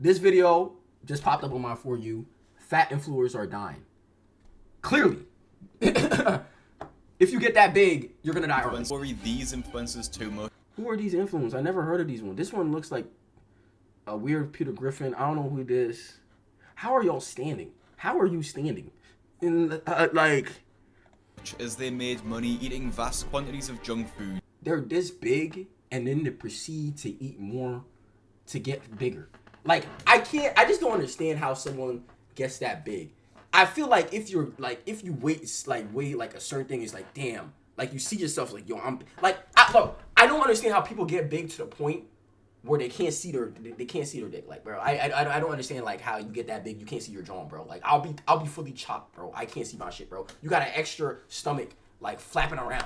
This video just popped up on my For You. Fat influencers are dying. Clearly. If you get that big, you're gonna die early. Don't worry these influencers too much. Who are these influencers? I never heard of these ones. This one looks like a weird Peter Griffin. I don't know who it is. How are y'all standing? How are you standing? As they made money eating vast quantities of junk food. They're this big and then they proceed to eat more to get bigger. Like, I just don't understand how someone gets that big. I feel like if you weigh like a certain thing, it's like, damn, like you see yourself like, yo, I don't understand how people get big to the point where they can't see their dick. Like, bro, I don't understand like how you get that big, you can't see your jaw, bro. Like, I'll be fully chopped, bro. I can't see my shit, bro. You got an extra stomach like flapping around.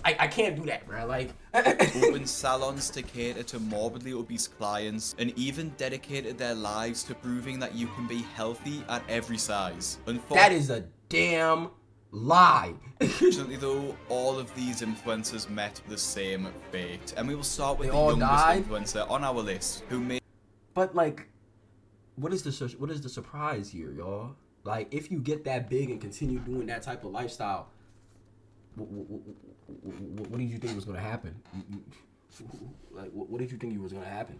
I can't do that, bro. Like, opened salons to cater to morbidly obese clients and even dedicated their lives to proving that you can be healthy at every size. That is a damn lie. Unfortunately, though, all of these influencers met the same fate, and we will start with the youngest influencer on our list, who made. But like, what is the surprise here, y'all? Like, if you get that big and continue doing that type of lifestyle, what did you think was gonna happen? Like, what did you think was gonna happen?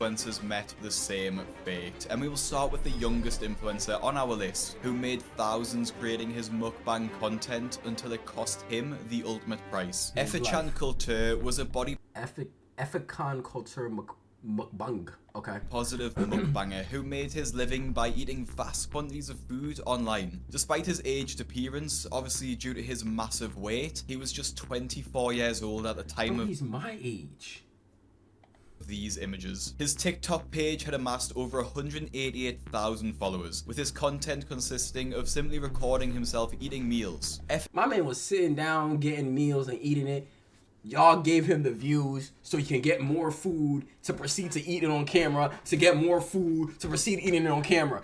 Influencers met the same fate, and we will start with the youngest influencer on our list, who made thousands creating his mukbang content until it cost him the ultimate price. Effichan Kultur was a body Effichan Kultur mukbang. Okay. Positive mukbanger who made his living by eating vast quantities of food online. Despite his aged appearance, obviously due to his massive weight, he was just 24 years old at the time of he's my age. These images. His TikTok page had amassed over 188,000 followers, with his content consisting of simply recording himself eating meals. My man was sitting down, getting meals and eating it. Y'all gave him the views so he can get more food to proceed to eat it on camera, to get more food to proceed eating it on camera.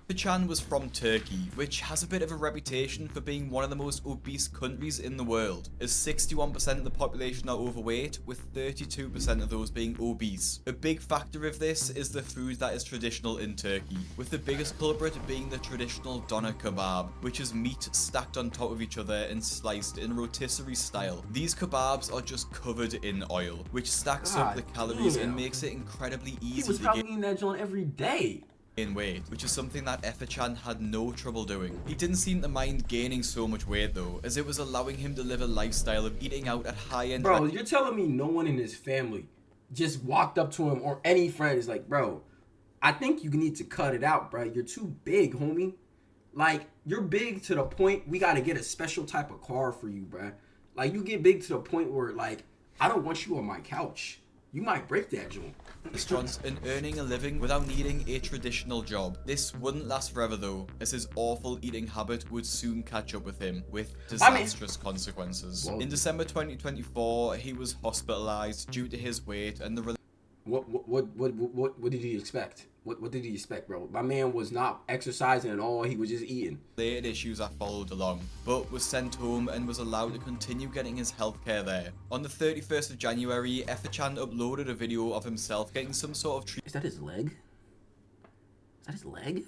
Effichan was from Turkey, which has a bit of a reputation for being one of the most obese countries in the world, as 61% of the population are overweight, with 32% of those being obese. A big factor of this is the food that is traditional in Turkey, with the biggest culprit being the traditional doner kebab, which is meat stacked on top of each other and sliced in a rotisserie style. These kebabs are just covered in oil, which stacks up the calories and makes it incredibly easy he was probably eating that joint every day. In weight, which is something that Effichan had no trouble doing. He didn't seem to mind gaining so much weight though, as it was allowing him to live a lifestyle of eating out at high-end. Bro, you're telling me no one in his family just walked up to him or any friend is like, bro, I think you need to cut it out, bro. You're too big, homie. Like, you're big to the point we gotta get a special type of car for you, bro. Like, you get big to the point where, like, I don't want you on my couch. You might break that joint. Restaurants and earning a living without needing a traditional job. This wouldn't last forever though, as his awful eating habit would soon catch up with him, with disastrous consequences. In December 2024, he was hospitalized due to his weight and the What did he expect? What did he expect, bro? My man was not exercising at all. He was just eating. Related issues that followed along, but was sent home and was allowed to continue getting his healthcare there. On the 31st of January, Effichan uploaded a video of himself getting some sort of treatment. Is that his leg? Is that his leg?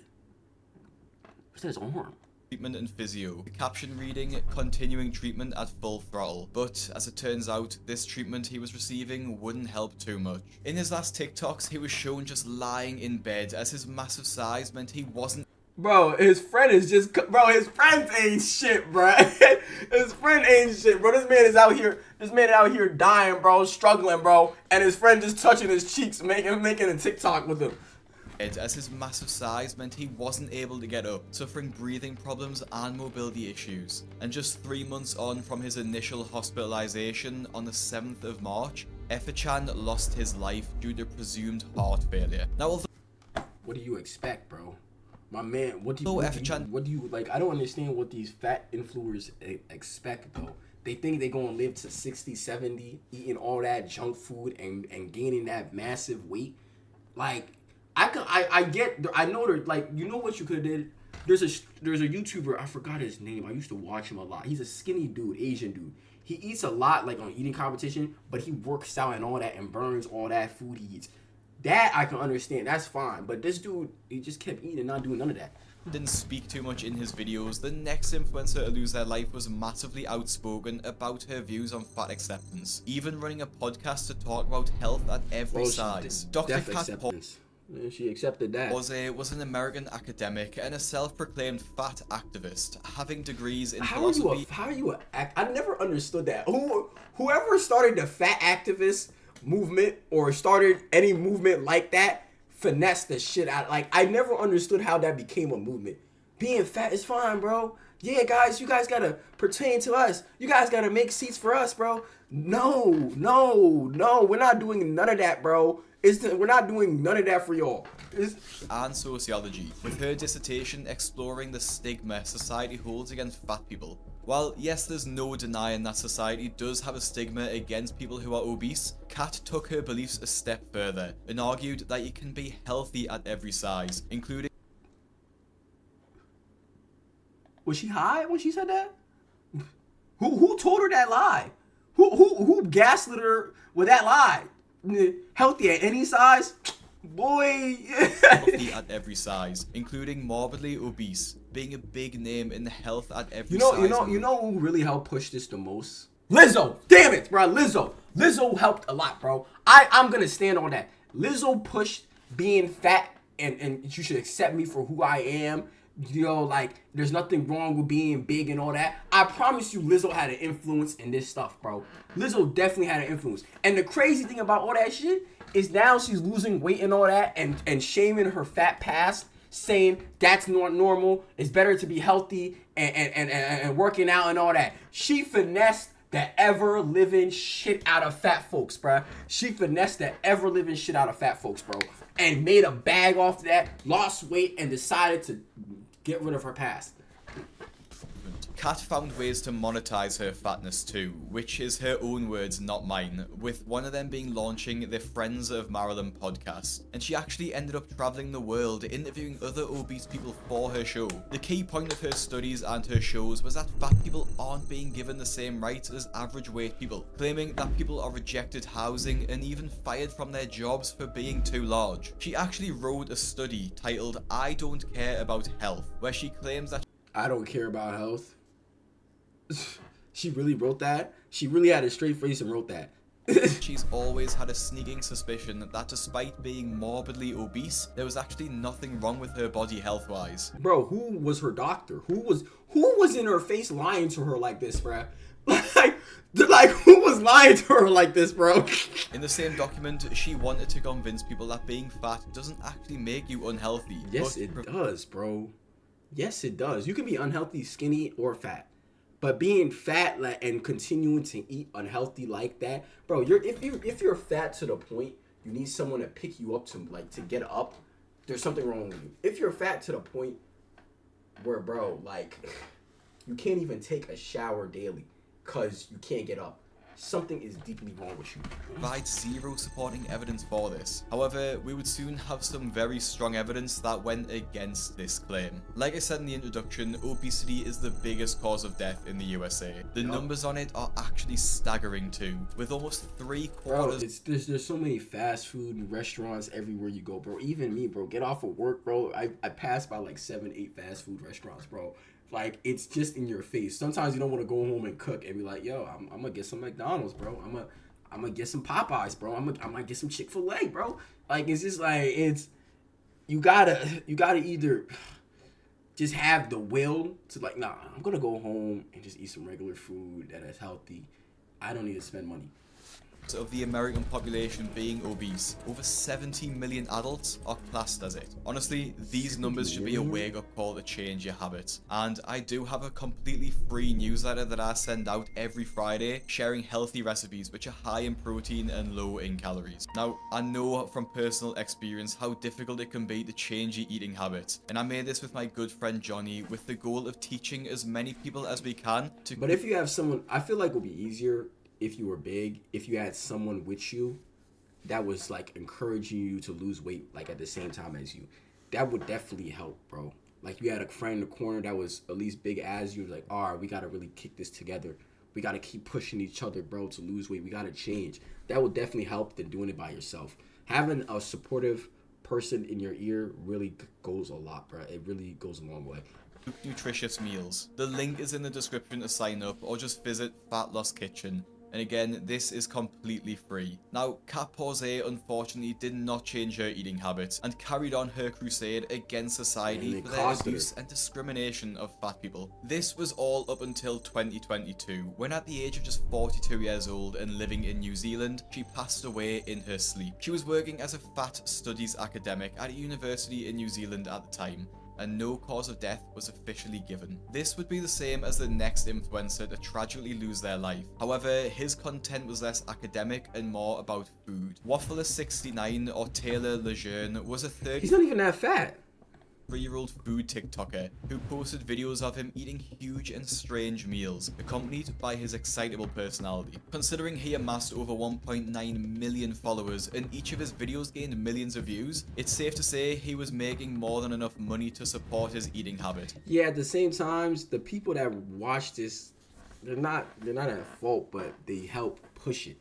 Or is that his arm? Treatment and physio. The caption reading, continuing treatment at full throttle. But as it turns out, this treatment he was receiving wouldn't help too much. In his last TikToks, he was shown just lying in bed as his massive size meant he wasn't. Bro, his friend is just, bro, his friends ain't shit, bro. His friend ain't shit, bro. This man out here dying, bro, struggling, bro. And his friend just touching his cheeks, making a TikTok with him. As his massive size meant he wasn't able to get up, suffering breathing problems and mobility issues. And just 3 months on from his initial hospitalization on the 7th of March, Effichan lost his life due to presumed heart failure. Now, although... What do you expect, bro? My man, what do you like? I don't understand what these fat influencers expect, though. They think they're going to live to 60, 70, eating all that junk food and gaining that massive weight. Like, I know there, like, you know what you could have did? There's a YouTuber, I forgot his name. I used to watch him a lot. He's a skinny dude, Asian dude. He eats a lot, like, on eating competition, but he works out and all that and burns all that food he eats. That I can understand. That's fine. But this dude, he just kept eating and not doing none of that. Didn't speak too much in his videos, the next influencer to lose their life was massively outspoken about her views on fat acceptance, even running a podcast to talk about health at every size. Dr. Kat Acceptance. She accepted that. was an American academic and a self-proclaimed fat activist, having degrees in How are you I never understood that. Whoever started the fat activist movement or started any movement like that finesse the shit out. Like, I never understood how that became a movement. Being fat is fine, bro. Yeah, guys, you guys gotta pertain to us. You guys gotta make seats for us, bro. No, we're not doing none of that, bro. We're not doing none of that for y'all. And sociology, with her dissertation exploring the stigma society holds against fat people. While yes, there's no denying that society does have a stigma against people who are obese, Kat took her beliefs a step further and argued that you can be healthy at every size, including... Was she high when she said that? Who told her that lie? Who gaslit her with that lie? Healthy at any size? Boy. Healthy at every size, including morbidly obese, being a big name in the health at every size. You know who really helped push this the most? Lizzo. Damn it, bro. Lizzo helped a lot, bro. I'm gonna stand on that. Lizzo pushed being fat and you should accept me for who I am. You know, like, there's nothing wrong with being big and all that. I promise you Lizzo had an influence in this stuff, bro. Lizzo definitely had an influence. And the crazy thing about all that shit is now she's losing weight and all that and shaming her fat past, saying that's not normal. It's better to be healthy and working out and all that. She finessed the ever-living shit out of fat folks, bro. She finessed the ever-living shit out of fat folks, bro. And made a bag off that, lost weight, and decided to get rid of her past. Kat found ways to monetize her fatness too, which is her own words, not mine, with one of them being launching the Friends of Marilyn podcast. And she actually ended up traveling the world, interviewing other obese people for her show. The key point of her studies and her shows was that fat people aren't being given the same rights as average weight people, claiming that people are rejected housing and even fired from their jobs for being too large. She actually wrote a study titled I Don't Care About Health, where she claims that I don't care about health. She really wrote that? She really had a straight face and wrote that. she's always had a sneaking suspicion that despite being morbidly obese, there was actually nothing wrong with her body health-wise. Bro, who was her doctor? Who was in her face lying to her like this, bruh? Like, who was lying to her like this, bro? In the same document, she wanted to convince people that being fat doesn't actually make you unhealthy. Yes, it does, bro. Yes, it does. You can be unhealthy, skinny, or fat. But being fat and continuing to eat unhealthy like that, bro, if you're fat to the point you need someone to pick you up to get up, there's something wrong with you. If you're fat to the point where, bro, like, you can't even take a shower daily because you can't get up, something is deeply wrong with you. Provides zero supporting evidence for this. However, we would soon have some very strong evidence that went against this claim. Like I said in the introduction, obesity is the biggest cause of death in the USA. The numbers on it are actually staggering too, with almost 3/4. Bro, there's so many fast food restaurants everywhere you go, bro. Even me, bro, get off of work, bro. I pass by like 7-8 fast food restaurants, bro. Like, it's just in your face. Sometimes you don't want to go home and cook and be like, yo, I'm gonna get some McDonald's, bro. I'm gonna get some Popeyes, bro. I'm gonna get some Chick-fil-A, bro. Like, it's just like, you gotta either just have the will to, like, nah, I'm gonna go home and just eat some regular food that is healthy. I don't need to spend money. Of the American population being obese, over 70 million adults are classed as it. Honestly, these numbers should be a wake-up call to change your habits. And I do have a completely free newsletter that I send out every Friday, sharing healthy recipes which are high in protein and low in calories. Now, I know from personal experience how difficult it can be to change your eating habits, and I made this with my good friend Johnny with the goal of teaching as many people as we can to... But if you have someone, I feel like it would be easier if you were big, if you had someone with you that was like encouraging you to lose weight like at the same time as you. That would definitely help, bro. Like, you had a friend in the corner that was at least big as you, like, all right, we gotta really kick this together. We got to keep pushing each other, bro, to lose weight. We got to change. That will definitely help than doing it by yourself. Having a supportive person in your ear really goes a lot, bro. It really goes a long way. Nutritious meals. The link is in the description to sign up, or just visit Fat Loss Kitchen. And again, this is completely free. Now, Kat Porzay unfortunately did not change her eating habits and carried on her crusade against society for the abuse and discrimination of fat people. This was all up until 2022, when at the age of just 42 years old and living in New Zealand, she passed away in her sleep. She was working as a fat studies academic at a university in New Zealand at the time, and no cause of death was officially given. This would be the same as the next influencer to tragically lose their life. However, his content was less academic and more about food. Waffler69 or Taylor Lejeune was a He's not even that fat. 3-year-old food TikToker who posted videos of him eating huge and strange meals, accompanied by his excitable personality. Considering he amassed over 1.9 million followers and each of his videos gained millions of views, it's safe to say he was making more than enough money to support his eating habit. Yeah, at the same times, the people that watch this, they're not at fault, but they help push it.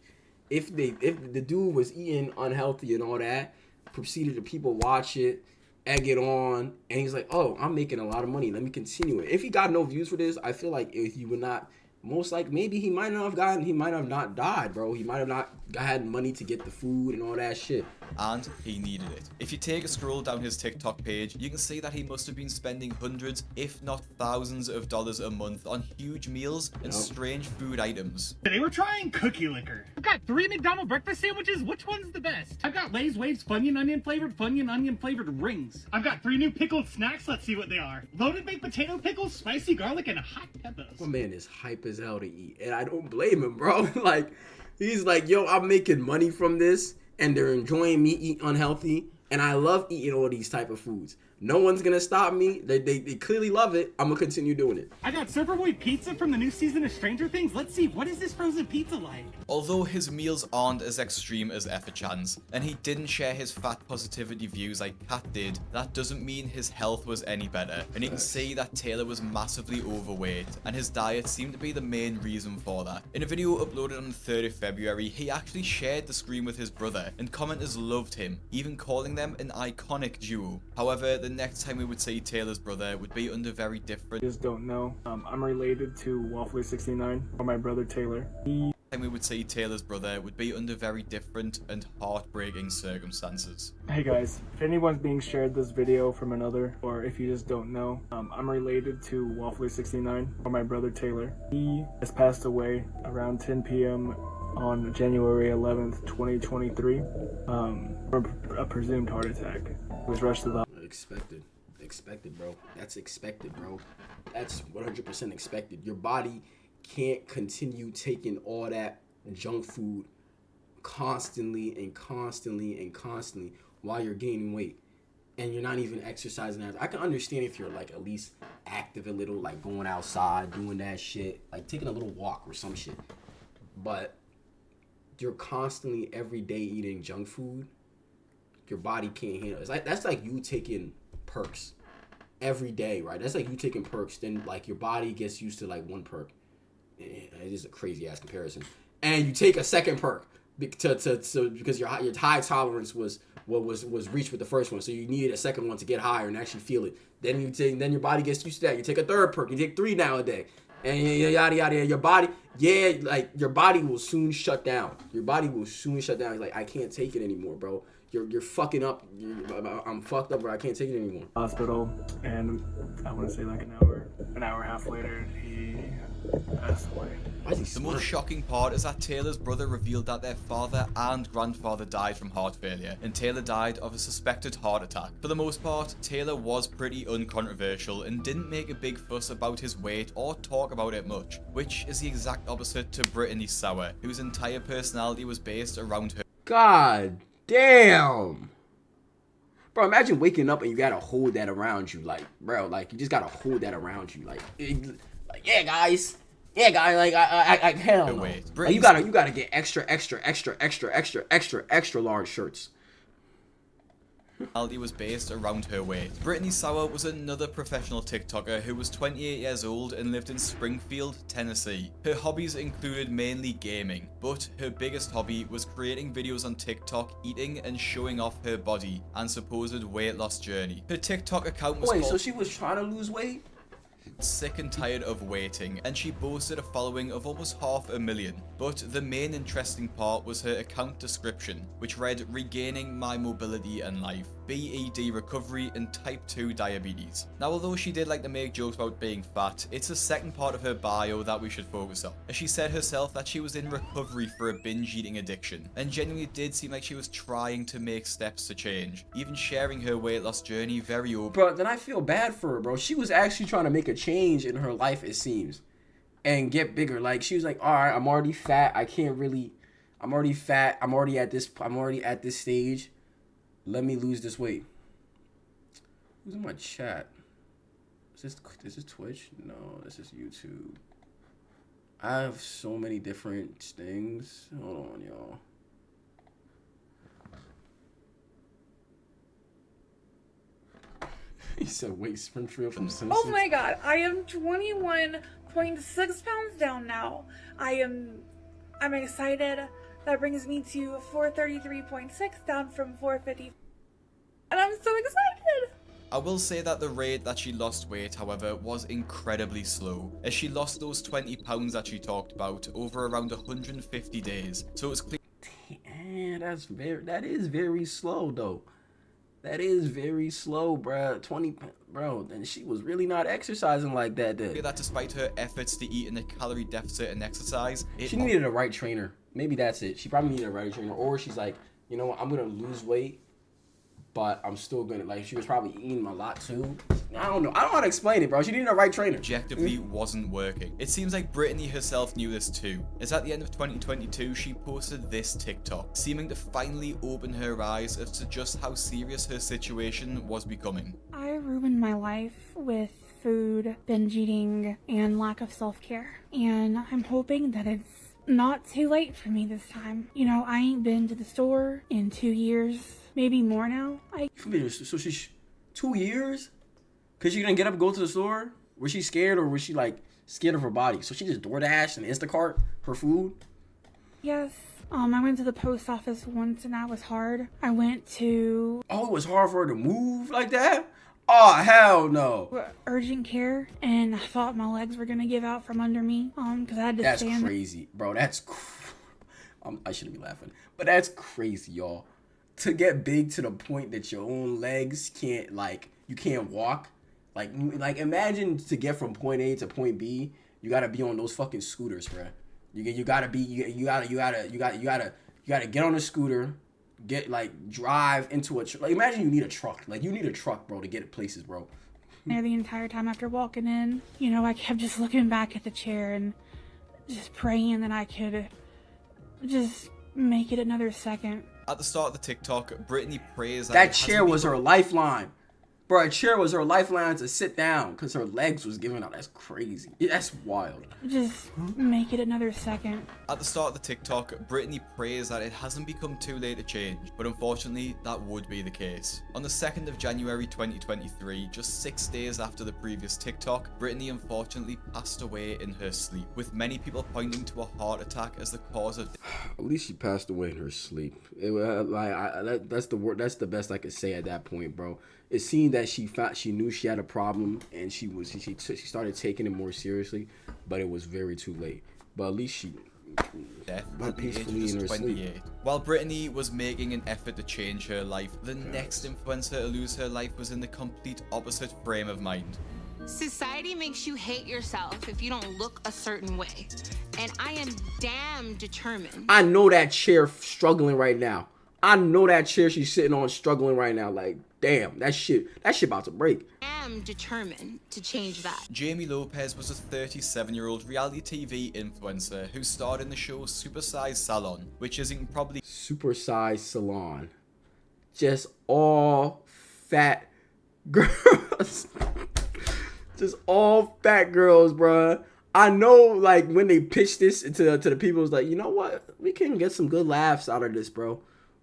If the dude was eating unhealthy and all that, proceeded to people watch it, egg it on, and he's like, oh, I'm making a lot of money, let me continue it. If he got no views for this, I feel like he would not, most like maybe he might not not died, bro. He might have not had money to get the food and all that shit. And he needed it. If you take a scroll down his TikTok page, you can see that he must have been spending hundreds, if not thousands of dollars a month on huge meals and strange food items. Today we're trying cookie liquor. I've got 3 McDonald's breakfast sandwiches. Which one's the best? I've got Lay's Waves Funyun onion flavored rings. I've got 3 new pickled snacks. Let's see what they are. Loaded baked potato pickles, spicy garlic, and hot peppers. My man is hype as hell to eat, and I don't blame him, bro. Like, he's like, yo, I'm making money from this, and they're enjoying me eat unhealthy, and I love eating all these type of foods. No one's gonna stop me. They clearly love it. I'm gonna continue doing it. I got Surferboy pizza from the new season of Stranger Things. Let's see, what is this frozen pizza like? Although his meals aren't as extreme as Effichan's, and he didn't share his fat positivity views like Kat did, that doesn't mean his health was any better. And you can see that Taylor was massively overweight, and his diet seemed to be the main reason for that. In a video uploaded on the 3rd of February, he actually shared the screen with his brother, and commenters loved him, even calling them an iconic duo. However, the next time we would see Taylor's brother would be under very different... Just don't know. I'm related to Waffler69, or my brother Taylor. We would see Taylor's brother would be under very different and heartbreaking circumstances. Hey guys, if anyone's being shared this video from another, or if you just don't know, I'm related to Waffler69, or my brother Taylor. He has passed away around 10 p.m. on January 11th, 2023, from a presumed heart attack. He was rushed to the Expected, bro. That's expected, bro. That's 100% expected. Your body can't continue taking all that junk food constantly while you're gaining weight, and you're not even exercising. I can understand if you're like at least active a little, like going outside, doing that shit, like taking a little walk or some shit, but you're constantly every day eating junk food. Your body can't handle it. It's like, that's like you taking perks every day, right? That's like you taking perks, then like your body gets used to like one perk. It is a crazy ass comparison. And you take a second perk because your high tolerance was reached with the first one, so you needed a second one to get higher and actually feel it. Then your body gets used to that. You take a third perk. You take 3 now a day, and yada yada. Your body, your body will soon shut down. Your body will soon shut down. It's like, I can't take it anymore, bro. You're fucking up. I'm fucked up, bro. I can't take it anymore. Hospital, and I want to say like an hour and a half later, he passed away. The most shocking part is that Taylor's brother revealed that their father and grandfather died from heart failure, and Taylor died of a suspected heart attack. For the most part, Taylor was pretty uncontroversial and didn't make a big fuss about his weight or talk about it much, which is the exact opposite to Brittany Sauer, whose entire personality was based around her. God damn. Bro, imagine waking up and you gotta hold that around you. Like, bro, like, you just gotta hold that around you. Like yeah, guys, like, I hell no. Like, you gotta get extra large shirts. personality was based around her weight. Brittany Sauer was another professional TikToker who was 28 years old and lived in Springfield, Tennessee. Her hobbies included mainly gaming, but her biggest hobby was creating videos on TikTok eating and showing off her body and supposed weight loss journey. Her TikTok account was Wait, called so she was trying to lose weight? Sick and Tired of Waiting, and she boasted a following of almost 500,000. But the main interesting part was her account description, which read regaining my mobility and life, BED recovery and type 2 diabetes. Now, although she did like to make jokes about being fat, it's the second part of her bio that we should focus on, as she said herself that she was in recovery for a binge eating addiction, and genuinely did seem like she was trying to make steps to change, even sharing her weight loss journey very open. Bro, then I feel bad for her, bro. She was actually trying to make a change in her life, it seems, and get bigger. Like, she was like, all right, I'm already fat. I'm already fat. I'm already at this stage. Let me lose this weight. Who's in my chat? Is this Twitch? No, this is YouTube. I have so many different things. Hold on, y'all. He said, wait, Springfield from Simpsons. Oh my god, I am 21.6 pounds down now. I'm excited. That brings me to 433.6 down from 450. And I'm so excited! I will say that the rate that she lost weight, however, was incredibly slow, as she lost those 20 pounds that she talked about over around 150 days. So it was clear. Damn, that is very slow though. That is very slow, bro. 20, bro. And she was really not exercising like that then. That despite her efforts to eat in a calorie deficit and exercise, She needed a right trainer. Maybe that's it. She probably needed a right trainer. Or she's like, you know what, I'm going to lose weight, but I'm still going to, like, she was probably eating a lot too. I don't know. I don't know how to explain it, bro. She needed a right trainer. Objectively wasn't working. It seems like Brittany herself knew this too, as at the end of 2022 she posted this TikTok, seeming to finally open her eyes as to just how serious her situation was becoming. I ruined my life with food, binge eating, and lack of self-care. And I'm hoping that it's not too late for me this time. You know, I ain't been to the store in 2 years, maybe more now. So she's 2 years? Because she didn't get up and go to the store? Was she scared, or was she, like, scared of her body? So she just DoorDash and Instacart her food? Yes. I went to the post office once and that was hard. I went to Oh, it was hard for her to move like that? Oh, hell no. urgent care and I thought my legs were gonna give out from under me. Because I had to That's stand. crazy, bro. I shouldn't be laughing, but that's crazy, y'all. To get big to the point that your own legs can't, like, you can't walk. Like imagine to get from point A to point B, you gotta be on those fucking scooters, bro. You gotta get on a scooter, drive into a like. Imagine you need a truck. Like, you need a truck, bro, to get places, bro. There the entire time after walking in, you know, I kept just looking back at the chair and just praying that I could just make it another second. At the start of the TikTok, Brittany prays That chair was her lifeline. Bro, a chair was her lifeline to sit down because her legs was giving out. That's crazy. Yeah, that's wild. Just make it another second. At the start of the TikTok, Brittany prays that it hasn't become too late to change, but unfortunately, that would be the case. On the 2nd of January 2023, just 6 days after the previous TikTok, Brittany unfortunately passed away in her sleep, with many people pointing to a heart attack as the cause of At least she passed away in her sleep. That's the best I could say at that point, bro. It seemed that she knew she had a problem, and she started taking it more seriously, but it was very too late. But at least she death went at the age of peacefully in just her 28. sleep. While Brittany was making an effort to change her life, the next influencer to lose her life was in the complete opposite frame of mind. Society makes you hate yourself if you don't look a certain way. And I am damn determined. I know that chair struggling right now. I know that chair she's sitting on struggling right now. Like, damn, that shit about to break. I am determined to change that. Jamie Lopez was a 37-year-old reality TV influencer who starred in the show Supersize Salon, which as you can probably Supersize Salon. Just all fat girls. Just all fat girls, bruh. I know, like, when they pitched this to the people, it was like, you know what? We can get some good laughs out of this, bro.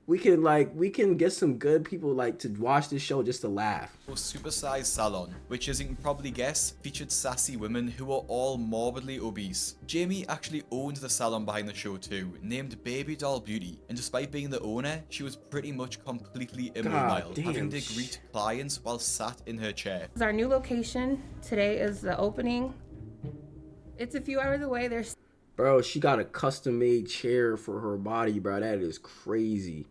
we can get some good people like to watch this show just to laugh. Supersized salon, which as you can probably guess, featured sassy women who are all morbidly obese. Jamie actually owned the salon behind the show too, named Baby Doll Beauty, and despite being the owner, she was pretty much completely immobile, damn. having to greet clients while sat in her chair. This is our new location. Today is the opening. It's a few hours away. There's Bro, she got a custom-made chair for her body, bro. That is crazy.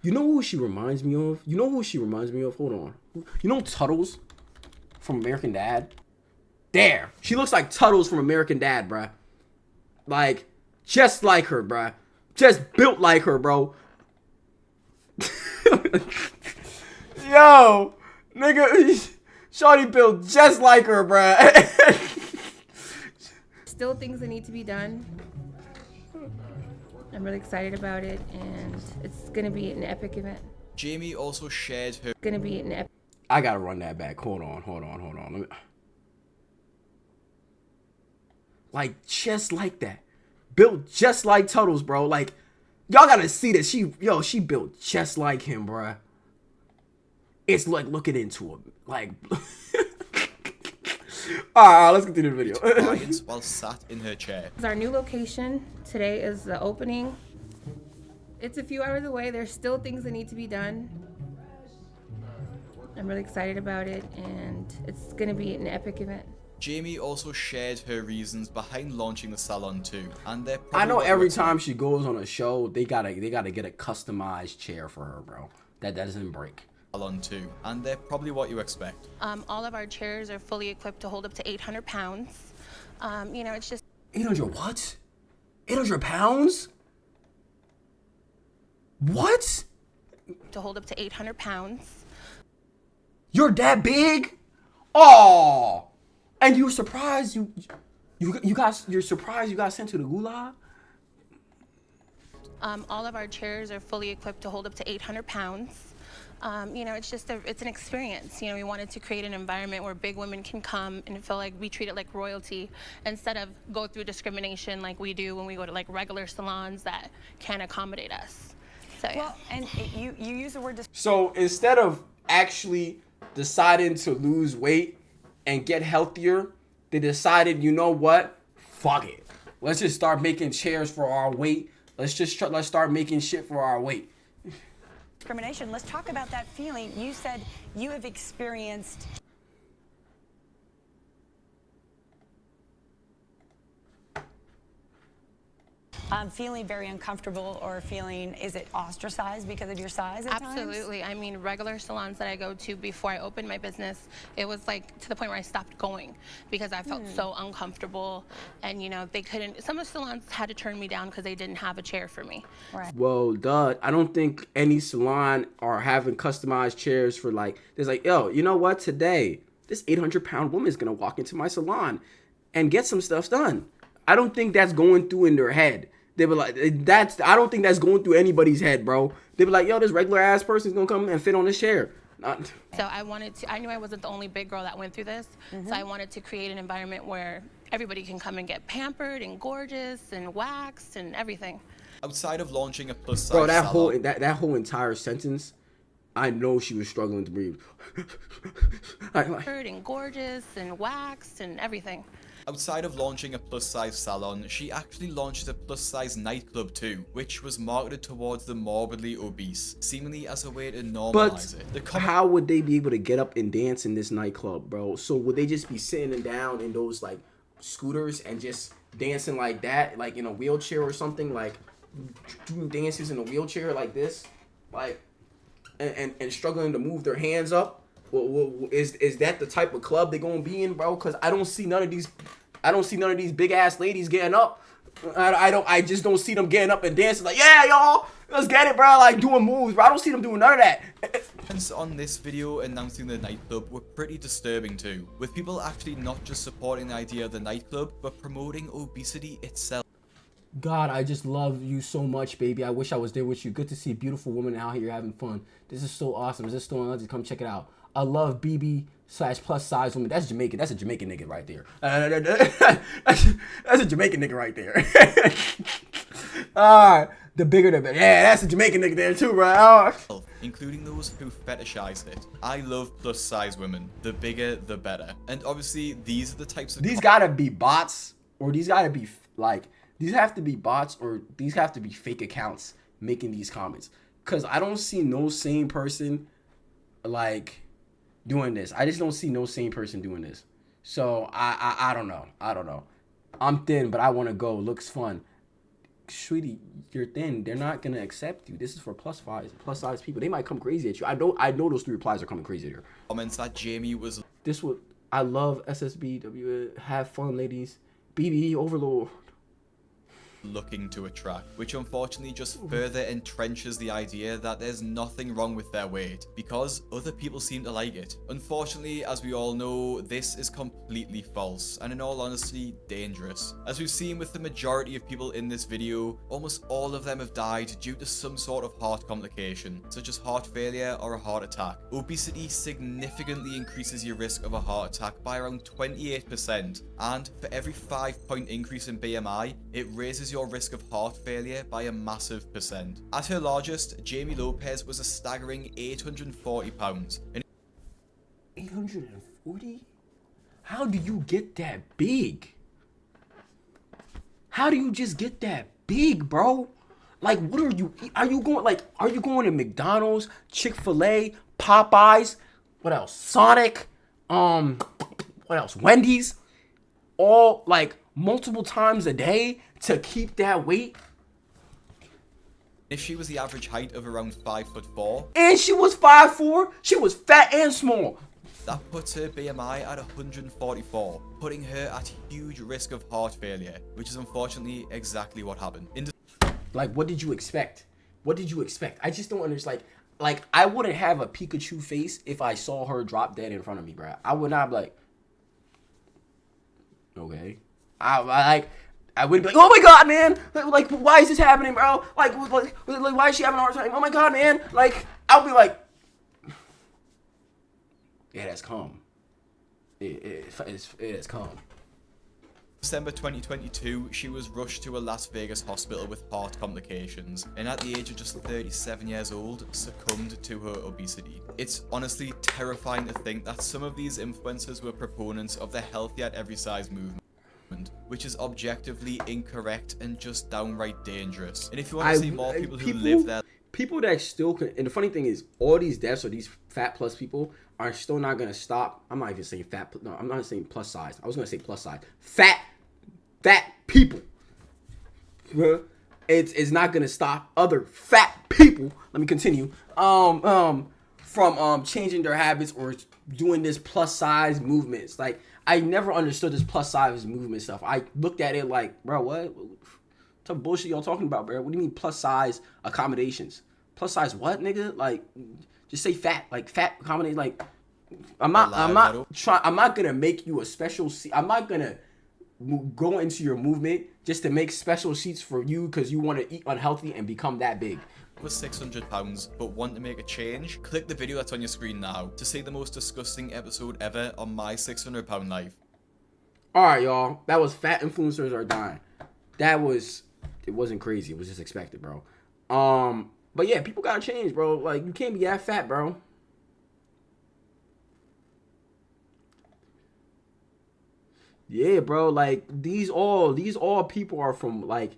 You know who she reminds me of? Hold on. You know Tuttles from American Dad? There. She looks like Tuttles from American Dad, bruh. Like, just like her, bruh. Just built like her, bro. Yo, nigga, shawty built just like her, bruh. still things that need to be done. I'm really excited about it, and it's gonna be an epic event. Jamie also shared her Gonna be an epic. I gotta run that back. Hold on. Let me... Like, just like that. Built just like Tuttles, bro. Like, y'all gotta see that she built just like him, bruh. It's like looking into him. Like, alright, let's continue the video. clients while sat in her chair. It's our new location. Today is the opening. It's a few hours away. There's still things that need to be done. I'm really excited about it, and it's gonna be an epic event. Jamie also shared her reasons behind launching the salon too, and they're I know probably every time she goes on a show, they gotta get a customized chair for her, bro. That doesn't break. salon too, and they're probably what you expect. All of our chairs are fully equipped to hold up to 800 pounds. You know, it's just 800 what? 800 pounds? What? to hold up to 800 pounds. You're that big? Oh, and you were surprised you're surprised you got sent to the gulag? All of our chairs are fully equipped to hold up to 800 pounds. You know, it's just it's an experience. You know, we wanted to create an environment where big women can come and feel like we treat it like royalty instead of go through discrimination like we do when we go to like regular salons that can't accommodate us. So yeah. Well, and you use the word So instead of actually deciding to lose weight and get healthier, they decided, you know what? Fuck it. Let's just start making chairs for our weight. Let's start making shit for our weight. discrimination. Let's talk about that feeling. You said you have experienced feeling very uncomfortable or feeling, is it ostracized because of your size at times? Absolutely. I mean, regular salons that I go to before I opened my business, it was like to the point where I stopped going because I felt so uncomfortable. And, you know, they couldn't, some of the salons had to turn me down because they didn't have a chair for me. Right. Well, duh. I don't think any salon are having customized chairs for like, there's like, yo, you know what? Today, this 800-pound woman is going to walk into my salon and get some stuff done. I don't think that's going through in their head. They were like, I don't think that's going through anybody's head, bro. They were like, yo, this regular ass person's gonna come and fit on this chair. So I knew I wasn't the only big girl that went through this. So I wanted to create an environment where everybody can come and get pampered and gorgeous and waxed and everything. Outside of launching a plus size Bro, salon, that whole entire sentence, I know she was struggling to breathe. Pampered and gorgeous and waxed and everything. outside of launching a plus size salon, she actually launched a plus size nightclub too, which was marketed towards the morbidly obese, seemingly as a way to normalize it. How would they be able to get up and dance in this nightclub, bro? So would they just be sitting down in those like scooters and just dancing like that, like in a wheelchair or something, like doing dances in a wheelchair like this, like and struggling to move their hands up? Well, is that the type of club they're gonna be in, bro? Because I don't see none of these big ass ladies getting up. I just don't see them getting up and dancing like, yeah, y'all, let's get it, bro. Like doing moves, bro. I don't see them doing none of that. Comments on this video announcing the nightclub were pretty disturbing too, with people actually not just supporting the idea of the nightclub, but promoting obesity itself. God, I just love you so much, baby. I wish I was there with you. Good to see a beautiful woman out here having fun. This is so awesome. Is this still on? Just come check it out. I love BB/plus size woman. That's Jamaican. That's a Jamaican nigga right there. That's a Jamaican nigga right there. All right. The bigger the better. Yeah, that's a Jamaican nigga there too, bro. Including those who fetishize it. I love plus size women. The bigger, the better. And obviously, these are the types of... These gotta be bots, or these gotta be, like, these have to be bots, or these have to be fake accounts making these comments. Because I don't see no sane person, like, doing this. I just don't see no sane person doing this. So, I don't know. I don't know. I'm thin, but I want to go. Looks fun. Sweetie, you're thin. They're not gonna accept you. This is for plus size people. They might come crazy at you. I know those 3 replies are coming crazy here. Comments that Jamie was... This would... I love SSBW. Have fun, ladies. BBE overload. Looking to attract, which unfortunately just further entrenches the idea that there's nothing wrong with their weight because other people seem to like it. Unfortunately, as we all know, this is completely false and in all honesty, dangerous. As we've seen with the majority of people in this video, almost all of them have died due to some sort of heart complication, such as heart failure or a heart attack. Obesity significantly increases your risk of a heart attack by around 28%, and for every 5-point increase in BMI, it raises your risk of heart failure by a massive percent. At her largest, Jamie Lopez was a staggering 840 pounds. 840? How do you get that big? How do you just get that big, bro? Like, what are you going to McDonald's, Chick-fil-A, Popeyes, what else? Sonic, what else? Wendy's, all like multiple times a day to keep that weight? If she was the average height of around 5'4", and she was 5'4", she was fat and small. That puts her BMI at 144, putting her at huge risk of heart failure, which is unfortunately exactly what happened. Like, what did you expect? What did you expect? I just don't understand. Like I wouldn't have a Pikachu face if I saw her drop dead in front of me, bro. I would not be like, okay. I wouldn't be like, oh my god, man! Like, why is this happening, bro? Like why is she having a hard time? Oh my god, man! Like, I'll be like, yeah, that's calm. It's calm. December 2022, she was rushed to a Las Vegas hospital with heart complications, and at the age of just 37 years old, succumbed to her obesity. It's honestly terrifying to think that some of these influencers were proponents of the healthy at every size movement, which is objectively incorrect and just downright dangerous. And if you want to see more people who live there... People that still... And the funny thing is, all these deaths or these fat plus people are still not going to stop. I'm not even saying fat... No, I'm not saying plus size. I was going to say plus size. Fat people. It's not going to stop other fat people. Let me continue. From changing their habits or doing this plus size movements. Like, I never understood this plus size movement stuff. I looked at it like, bro, what type of bullshit y'all talking about, bro? What do you mean plus size accommodations? Plus size what, nigga? Like, just say fat. Like, fat accommodate. Like, I'm not gonna make you a special seat. I'm not gonna go into your movement just to make special seats for you because you want to eat unhealthy and become that big. Was 600 pounds but want to make a change? Click the video that's on your screen now to see the most disgusting episode ever on my 600 pound life. Alright, y'all, that was fat influencers are dying. It wasn't crazy, it was just expected, bro. But yeah, people gotta change, bro. Like, you can't be that fat, bro. Yeah, bro, like these all people are from like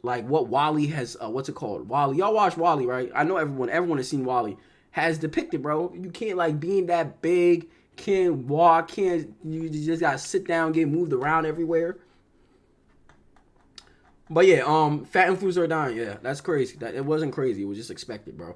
what Wally has, what's it called? Wally. Y'all watch Wally, right? I know everyone has seen Wally. Has depicted, bro. You can't, like, being that big, can't walk, you just gotta sit down, get moved around everywhere. But yeah, fat influencers are dying. Yeah, that's crazy. It wasn't crazy. It was just expected, bro.